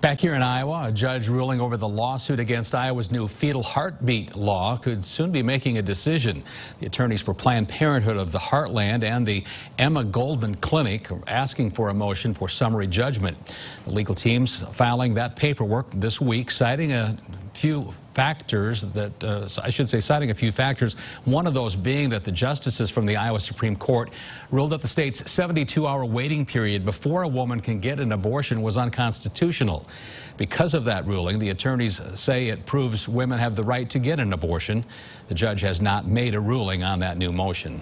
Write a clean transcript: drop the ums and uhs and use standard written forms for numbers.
Back here in Iowa, a judge ruling over the lawsuit against Iowa's new fetal heartbeat law could soon be making a decision. The attorneys for Planned Parenthood of the Heartland and the Emma Goldman Clinic are asking for a motion for summary judgment. The legal team's filing that paperwork this week, citing a few factors citing a few factors. One of those being that the justices from the Iowa Supreme Court ruled that the state's 72-hour waiting period before a woman can get an abortion was unconstitutional. Because of that ruling, the attorneys say it proves women have the right to get an abortion. The judge has not made a ruling on that new motion.